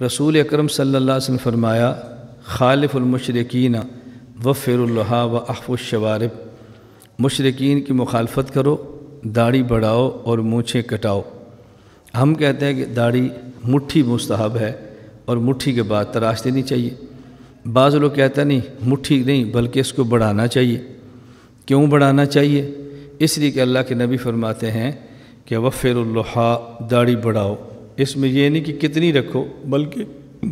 رسول اکرم صلی اللہ علیہ وسلم فرمایا خالف المشرکین وفر اللحیٰ و احفظ الشوارب، مشرکین کی مخالفت کرو، داڑھی بڑھاؤ اور مونچھیں کٹاؤ۔ ہم کہتے ہیں کہ داڑھی مٹھی مستحب ہے اور مٹھی کے بعد تراش دینی چاہیے۔ بعض لوگ کہتے ہیں نہیں مٹھی نہیں بلکہ اس کو بڑھانا چاہیے۔ کیوں بڑھانا چاہیے؟ اس لیے کہ اللہ کے نبی فرماتے ہیں کہ وفر اللحیٰ، داڑھی بڑھاؤ۔ اس میں یہ نہیں کہ کتنی رکھو بلکہ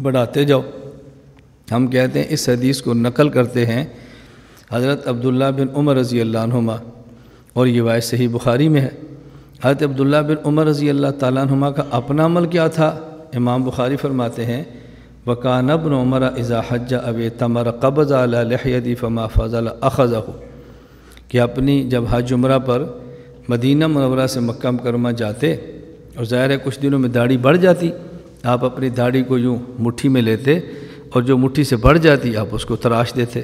بڑھاتے جاؤ۔ ہم کہتے ہیں اس حدیث کو نقل کرتے ہیں حضرت عبداللہ بن عمر رضی اللہ عنہما، اور یہ روایت صحیح بخاری میں ہے۔ حضرت عبداللہ بن عمر رضی اللہ تعالیٰ عنہما کا اپنا عمل کیا تھا؟ امام بخاری فرماتے ہیں وَكَانَ ابْنُ عُمَرَ إِذَا حَجَّ أَوْ اعْتَمَرَ قَبَضَ عَلَى لِحْيَتِهِ فَمَا فَضَلَ أَخَذَهُ، کہ اپنی جب حج عمرہ پر مدینہ منورہ سے مکہ مکرمہ جاتے اور ظاہر ہے کچھ دنوں میں داڑھی بڑھ جاتی، آپ اپنی داڑھی کو یوں مٹھی میں لیتے اور جو مٹھی سے بڑھ جاتی آپ اس کو تراش دیتے۔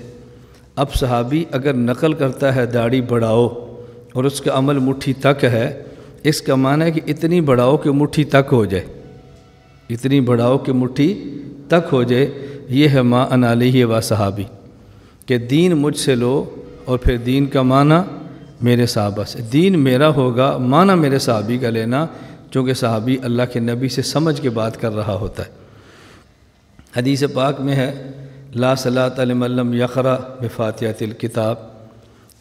اب صحابی اگر نقل کرتا ہے داڑھی بڑھاؤ اور اس کا عمل مٹھی تک ہے، اس کا معنی ہے کہ اتنی بڑھاؤ کہ مٹھی تک ہو جائے، اتنی بڑھاؤ کہ مٹھی تک ہو جائے۔ یہ ہے ما انا علیہ و صحابی، کہ دین مجھ سے لو اور پھر دین کا معنی میرے صحابہ سے، دین میرا ہوگا، معنی میرے صحابی کا لینا، چونکہ صحابی اللہ کے نبی سے سمجھ کے بات کر رہا ہوتا ہے۔ حدیث پاک میں ہے لا صلاۃ لمن لم یقرأ بفاتحۃ الکتاب،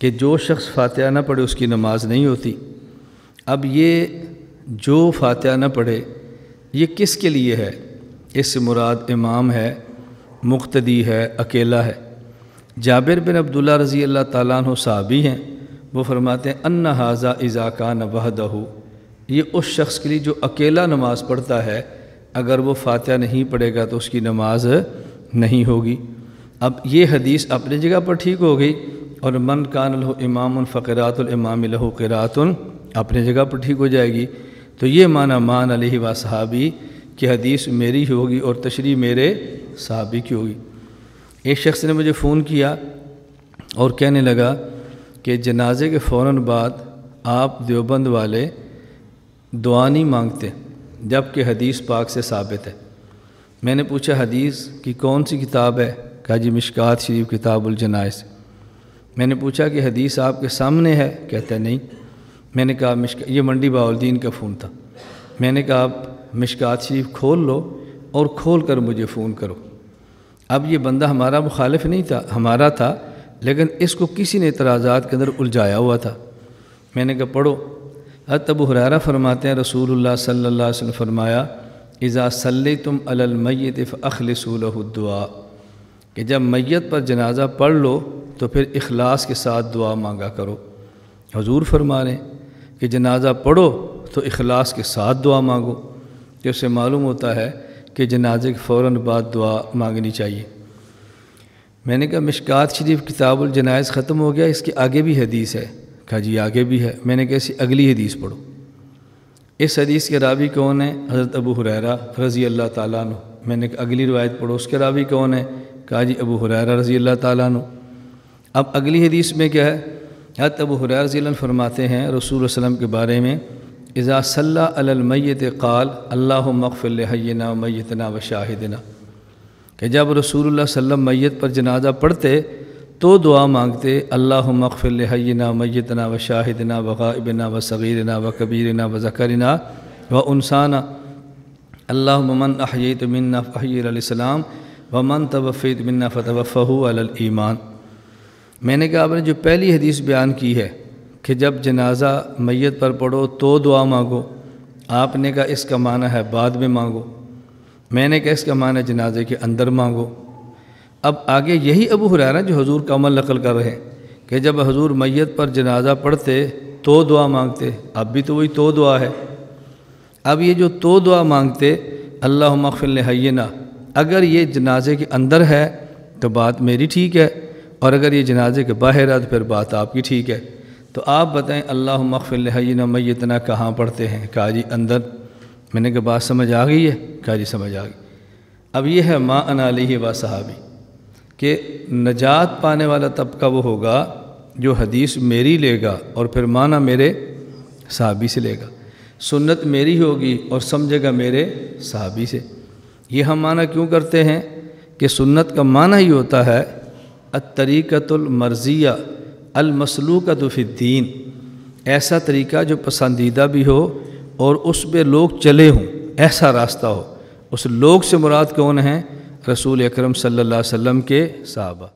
کہ جو شخص فاتحہ نہ پڑھے اس کی نماز نہیں ہوتی۔ اب یہ جو فاتحہ نہ پڑھے یہ کس کے لیے ہے؟ اس سے مراد امام ہے، مقتدی ہے، اکیلا ہے۔ جابر بن عبداللہ رضی اللہ تعالیٰ عنہ صحابی ہیں، وہ فرماتے ہیں ان ھذا اذا کان وحدہ، یہ اس شخص کے لیے جو اکیلا نماز پڑھتا ہے، اگر وہ فاتحہ نہیں پڑھے گا تو اس کی نماز نہیں ہوگی۔ اب یہ حدیث اپنی جگہ پر ٹھیک ہو گئی، اور من کان لہ امام فقراۃ الامام لہ قراۃ اپنی جگہ پر ٹھیک ہو جائے گی۔ تو یہ معنی مان علیہ و صحابی کہ حدیث میری ہوگی اور تشریح میرے صحابی کی ہوگی۔ ایک شخص نے مجھے فون کیا اور کہنے لگا کہ جنازے کے فوراً بعد آپ دیوبند والے دعا نہیں مانگتے، جبکہ حدیث پاک سے ثابت ہے۔ میں نے پوچھا حدیث کی کون سی کتاب ہے؟ کہا جی مشکوٰۃ شریف کتاب الجنائز۔ میں نے پوچھا کہ حدیث آپ کے سامنے ہے؟ کہتا ہے نہیں۔ میں نے کہا یہ منڈی بہاؤالدین کا فون تھا۔ میں نے کہا آپ مشکوٰۃ شریف کھول لو اور کھول کر مجھے فون کرو۔ اب یہ بندہ ہمارا مخالف نہیں تھا، ہمارا تھا، لیکن اس کو کسی نے اعتراضات کے اندر الجھایا ہوا تھا۔ میں نے کہا پڑھو۔ حضرت ابو ہریرہ فرماتے ہیں رسول اللہ صلی اللہ علیہ وسلم فرمایا اذا صلیتم علی المیت فاخلصوا له الدعاء، کہ جب میت پر جنازہ پڑھ لو تو پھر اخلاص کے ساتھ دعا مانگا کرو۔ حضور فرما رہے ہیں کہ جنازہ پڑھو تو اخلاص کے ساتھ دعا مانگو، کہ اس سے معلوم ہوتا ہے کہ جنازے کے فوراً بعد دعا مانگنی چاہیے۔ میں نے کہا مشکوٰۃ شریف کتاب الجنائز ختم ہو گیا، اس کے آگے بھی حدیث ہے؟ کہا جی آگے بھی ہے۔ میں نے کہا اسی اگلی حدیث پڑھو۔ اس حدیث کے راوی کون ہیں؟ حضرت ابو ہریرہ رضی اللہ تعالیٰ عنہ۔ میں نے کہا اگلی روایت پڑھو، اس کے راوی کون ہیں؟ کہا جی ابو ہریرہ رضی اللہ تعالیٰ عنہ۔ اب اگلی حدیث میں کیا ہے؟ حضرت ابو ہریرہ رضی اللہ عنہ فرماتے ہیں رسول اللہ صلی اللہ علیہ وسلم کے بارے میں اذا صلی علی المیت قال اللہم اغفر لحینا و میتنا و شاہدنا، کہ جب رسول اللہ صلی اللہ علیہ وسلم میت پر جنازہ پڑھتے تو دعا مانگتے اللہم اغفر لحینا و میتنا و شاہدنا و غائبنا و صغیرنا و کبیرنا و ذکرنا و انسانا، اللہم من احییت منا فاحیہ علی الاسلام ومن توفیت منا فتوفہ علی الایمان۔ میں نے کہا آپ نے جو پہلی حدیث بیان کی ہے کہ جب جنازہ میت پر پڑھو تو دعا مانگو، آپ نے کہا اس کا معنی ہے بعد میں مانگو۔ میں نے کہا اس کا معنی ہے جنازے کے اندر مانگو۔ اب آگے یہی ابو ہریرہ جو حضور کا عمل نقل کر رہے ہیں کہ جب حضور میت پر جنازہ پڑھتے تو دعا مانگتے، اب بھی تو وہی تو دعا ہے۔ اب یہ جو تو دعا مانگتے اللہم اغفر لحینا، اگر یہ جنازے کے اندر ہے تو بات میری ٹھیک ہے، اور اگر یہ جنازے کے باہر ہے تو پھر بات آپ کی ٹھیک ہے۔ تو آپ بتائیں اللہم اغفر لحینا میتنا کہاں پڑھتے ہیں؟ کہا جی اندر۔ میں نے کہا بات سمجھ آ گئی ہے؟ کہا جی سمجھ آ گئی۔ اب یہ ہے ما انا علیہ و صحابی، کہ نجات پانے والا طبقہ وہ ہوگا جو حدیث میری لے گا اور پھر معنی میرے صحابی سے لے گا، سنت میری ہوگی اور سمجھے گا میرے صحابی سے۔ یہ ہم معنی کیوں کرتے ہیں کہ سنت کا معنی ہی ہوتا ہے الطریقۃ المرضیہ المسلوکۃ فی الدین، ایسا طریقہ جو پسندیدہ بھی ہو اور اس پہ لوگ چلے ہوں، ایسا راستہ ہو۔ اس لوگ سے مراد کون ہیں؟ رسول اکرم صلی اللہ علیہ وسلم کے صحابہ۔